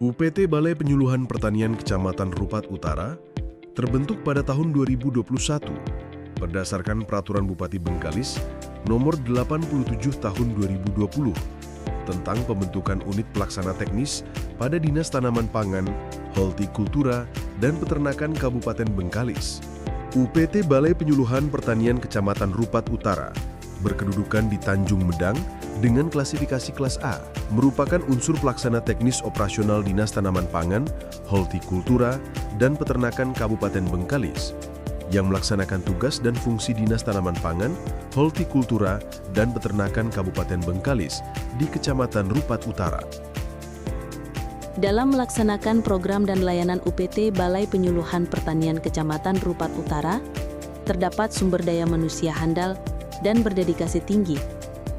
UPT Balai Penyuluhan Pertanian Kecamatan Rupat Utara terbentuk pada tahun 2021 berdasarkan Peraturan Bupati Bengkalis Nomor 87 Tahun 2020 tentang pembentukan unit pelaksana teknis pada Dinas Tanaman Pangan, Hortikultura, dan Peternakan Kabupaten Bengkalis. UPT Balai Penyuluhan Pertanian Kecamatan Rupat Utara berkedudukan di Tanjung Medang dengan klasifikasi kelas A, merupakan unsur pelaksana teknis operasional Dinas Tanaman Pangan, Hortikultura, dan Peternakan Kabupaten Bengkalis, yang melaksanakan tugas dan fungsi Dinas Tanaman Pangan, Hortikultura, dan Peternakan Kabupaten Bengkalis di Kecamatan Rupat Utara. Dalam melaksanakan program dan layanan UPT Balai Penyuluhan Pertanian Kecamatan Rupat Utara, terdapat sumber daya manusia handal dan berdedikasi tinggi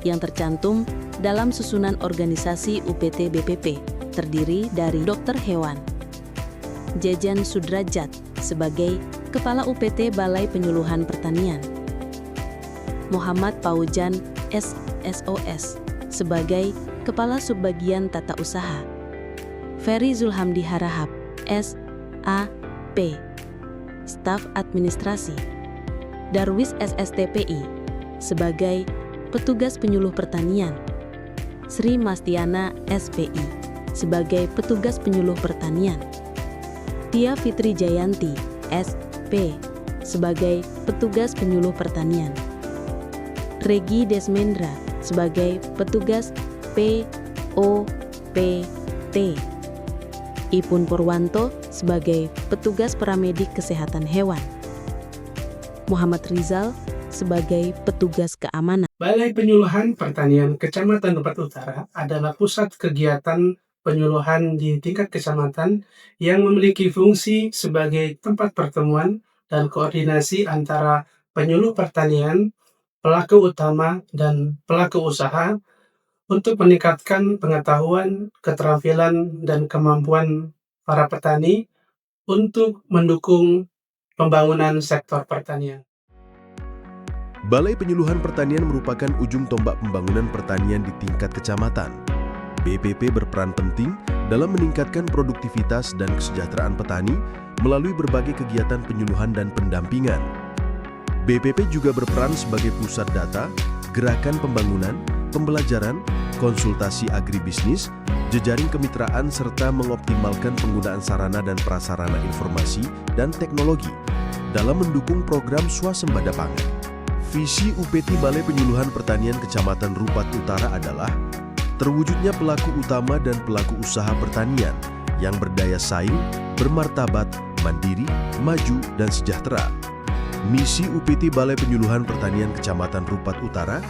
yang tercantum dalam susunan organisasi UPT BPP, terdiri dari Dokter Hewan Jejan Sudrajat sebagai Kepala UPT Balai Penyuluhan Pertanian, Muhammad Paujan SSOS sebagai Kepala Subbagian Tata Usaha, Ferry Zulhamdi Harahap SAP Staf Administrasi, Darwis SSTPI sebagai Petugas Penyuluh Pertanian, Sri Mastiana SPI sebagai Petugas Penyuluh Pertanian, Tia Fitri Jayanti SP sebagai Petugas Penyuluh Pertanian, Regi Desmendra sebagai Petugas POPT, Ipun Purwanto sebagai Petugas Paramedik Kesehatan Hewan, Muhammad Rizal sebagai Petugas Keamanan. Balai Penyuluhan Pertanian Kecamatan Rupat Utara adalah pusat kegiatan penyuluhan di tingkat kecamatan yang memiliki fungsi sebagai tempat pertemuan dan koordinasi antara penyuluh pertanian, pelaku utama, dan pelaku usaha untuk meningkatkan pengetahuan, keterampilan, dan kemampuan para petani untuk mendukung pembangunan sektor pertanian. Balai Penyuluhan Pertanian merupakan ujung tombak pembangunan pertanian di tingkat kecamatan. BPP berperan penting dalam meningkatkan produktivitas dan kesejahteraan petani melalui berbagai kegiatan penyuluhan dan pendampingan. BPP juga berperan sebagai pusat data, gerakan pembangunan, pembelajaran, konsultasi agribisnis, jejaring kemitraan, serta mengoptimalkan penggunaan sarana dan prasarana informasi dan teknologi dalam mendukung program swasembada pangan. Visi UPT Balai Penyuluhan Pertanian Kecamatan Rupat Utara adalah terwujudnya pelaku utama dan pelaku usaha pertanian yang berdaya saing, bermartabat, mandiri, maju, dan sejahtera. Misi UPT Balai Penyuluhan Pertanian Kecamatan Rupat Utara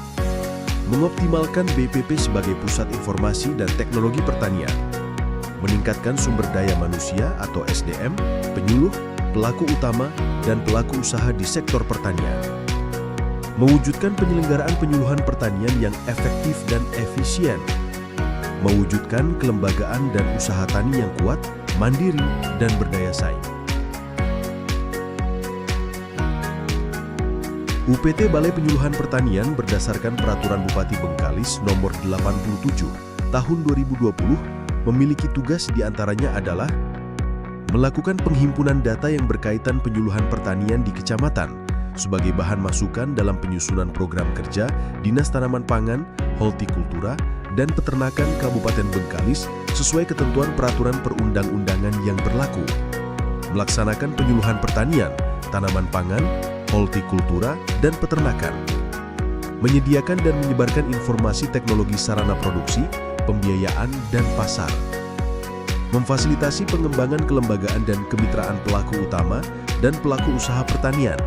mengoptimalkan BPP sebagai pusat informasi dan teknologi pertanian, meningkatkan sumber daya manusia atau SDM, penyuluh, pelaku utama, dan pelaku usaha di sektor pertanian, mewujudkan penyelenggaraan penyuluhan pertanian yang efektif dan efisien, mewujudkan kelembagaan dan usaha tani yang kuat, mandiri, dan berdaya saing. UPT Balai Penyuluhan Pertanian berdasarkan Peraturan Bupati Bengkalis Nomor 87 Tahun 2020 memiliki tugas diantaranya adalah melakukan penghimpunan data yang berkaitan penyuluhan pertanian di kecamatan sebagai bahan masukan dalam penyusunan program kerja Dinas Tanaman Pangan, Hortikultura, dan Peternakan Kabupaten Bengkalis sesuai ketentuan peraturan perundang-undangan yang berlaku. Melaksanakan penyuluhan pertanian, tanaman pangan, hortikultura, dan peternakan. Menyediakan dan menyebarkan informasi teknologi sarana produksi, pembiayaan, dan pasar. Memfasilitasi pengembangan kelembagaan dan kemitraan pelaku utama dan pelaku usaha pertanian.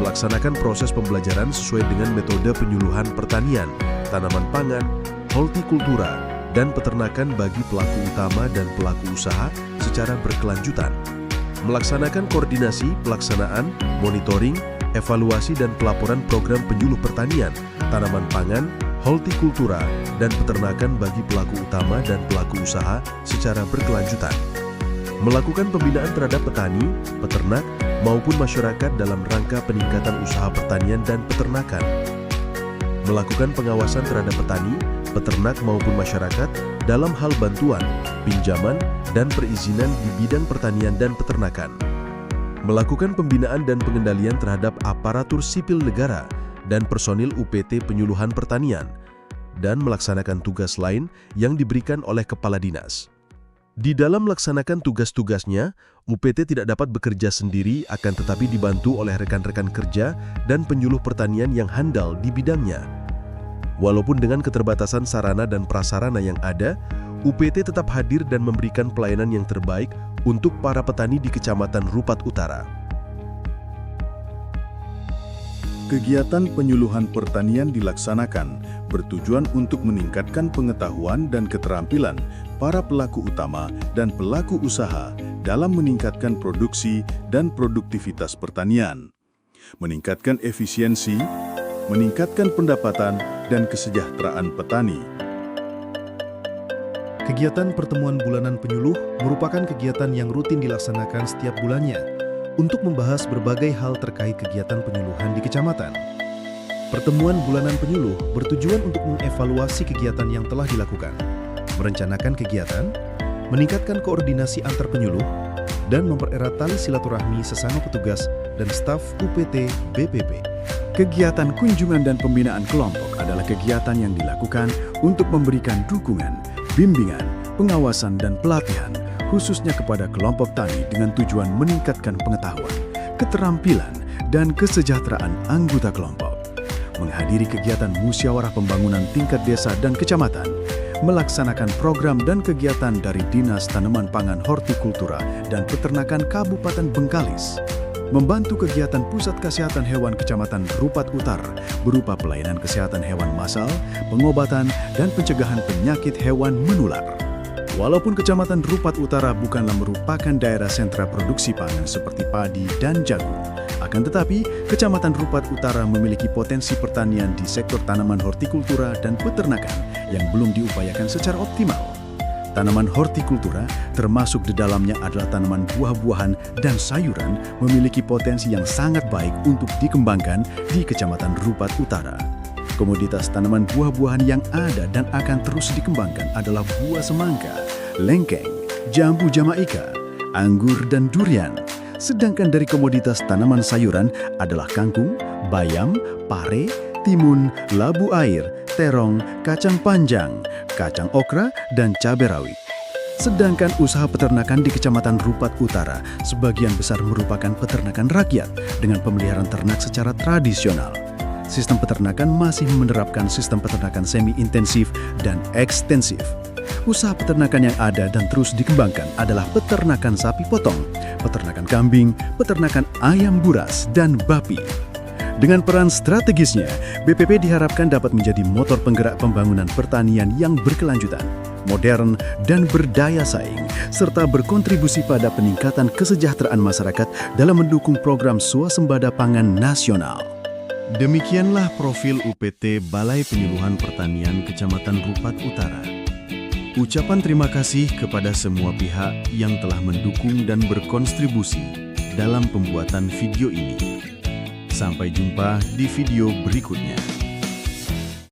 Melaksanakan proses pembelajaran sesuai dengan metode penyuluhan pertanian, tanaman pangan, hortikultura, dan peternakan bagi pelaku utama dan pelaku usaha secara berkelanjutan. Melaksanakan koordinasi, pelaksanaan, monitoring, evaluasi, dan pelaporan program penyuluh pertanian, tanaman pangan, hortikultura, dan peternakan bagi pelaku utama dan pelaku usaha secara berkelanjutan. Melakukan pembinaan terhadap petani, peternak, maupun masyarakat dalam rangka peningkatan usaha pertanian dan peternakan. Melakukan pengawasan terhadap petani, peternak maupun masyarakat dalam hal bantuan, pinjaman, dan perizinan di bidang pertanian dan peternakan. Melakukan pembinaan dan pengendalian terhadap aparatur sipil negara dan personil UPT Penyuluhan Pertanian, dan melaksanakan tugas lain yang diberikan oleh Kepala Dinas. Di dalam melaksanakan tugas-tugasnya, UPT tidak dapat bekerja sendiri, akan tetapi dibantu oleh rekan-rekan kerja dan penyuluh pertanian yang handal di bidangnya. Walaupun dengan keterbatasan sarana dan prasarana yang ada, UPT tetap hadir dan memberikan pelayanan yang terbaik untuk para petani di Kecamatan Rupat Utara. Kegiatan penyuluhan pertanian dilaksanakan bertujuan untuk meningkatkan pengetahuan dan keterampilan para pelaku utama dan pelaku usaha dalam meningkatkan produksi dan produktivitas pertanian, meningkatkan efisiensi, meningkatkan pendapatan dan kesejahteraan petani. Kegiatan pertemuan bulanan penyuluh merupakan kegiatan yang rutin dilaksanakan setiap bulannya untuk membahas berbagai hal terkait kegiatan penyuluhan di kecamatan. Pertemuan bulanan penyuluh bertujuan untuk mengevaluasi kegiatan yang telah dilakukan, merencanakan kegiatan, meningkatkan koordinasi antar penyuluh, dan mempererat tali silaturahmi sesama petugas dan staf UPT BPP. Kegiatan kunjungan dan pembinaan kelompok adalah kegiatan yang dilakukan untuk memberikan dukungan, bimbingan, pengawasan dan pelatihan khususnya kepada kelompok tani dengan tujuan meningkatkan pengetahuan, keterampilan, dan kesejahteraan anggota kelompok. Menghadiri kegiatan musyawarah pembangunan tingkat desa dan kecamatan, melaksanakan program dan kegiatan dari Dinas Tanaman Pangan Hortikultura dan Peternakan Kabupaten Bengkalis, membantu kegiatan Pusat Kesehatan Hewan Kecamatan Rupat Utara berupa pelayanan kesehatan hewan massal, pengobatan, dan pencegahan penyakit hewan menular. Walaupun Kecamatan Rupat Utara bukanlah merupakan daerah sentra produksi pangan seperti padi dan jagung, akan tetapi Kecamatan Rupat Utara memiliki potensi pertanian di sektor tanaman hortikultura dan peternakan yang belum diupayakan secara optimal. Tanaman hortikultura, termasuk di dalamnya adalah tanaman buah-buahan dan sayuran, memiliki potensi yang sangat baik untuk dikembangkan di Kecamatan Rupat Utara. Komoditas tanaman buah-buahan yang ada dan akan terus dikembangkan adalah buah semangka, lengkeng, jambu jamaika, anggur, dan durian. Sedangkan dari komoditas tanaman sayuran adalah kangkung, bayam, pare, timun, labu air, terong, kacang panjang, kacang okra, dan cabai rawit. Sedangkan usaha peternakan di Kecamatan Rupat Utara sebagian besar merupakan peternakan rakyat dengan pemeliharaan ternak secara tradisional. Sistem peternakan masih menerapkan sistem peternakan semi-intensif dan ekstensif. Usaha peternakan yang ada dan terus dikembangkan adalah peternakan sapi potong, peternakan kambing, peternakan ayam buras, dan babi. Dengan peran strategisnya, BPP diharapkan dapat menjadi motor penggerak pembangunan pertanian yang berkelanjutan, modern, dan berdaya saing, serta berkontribusi pada peningkatan kesejahteraan masyarakat dalam mendukung program swasembada pangan nasional. Demikianlah profil UPT Balai Penyuluhan Pertanian Kecamatan Rupat Utara. Ucapan terima kasih kepada semua pihak yang telah mendukung dan berkontribusi dalam pembuatan video ini. Sampai jumpa di video berikutnya.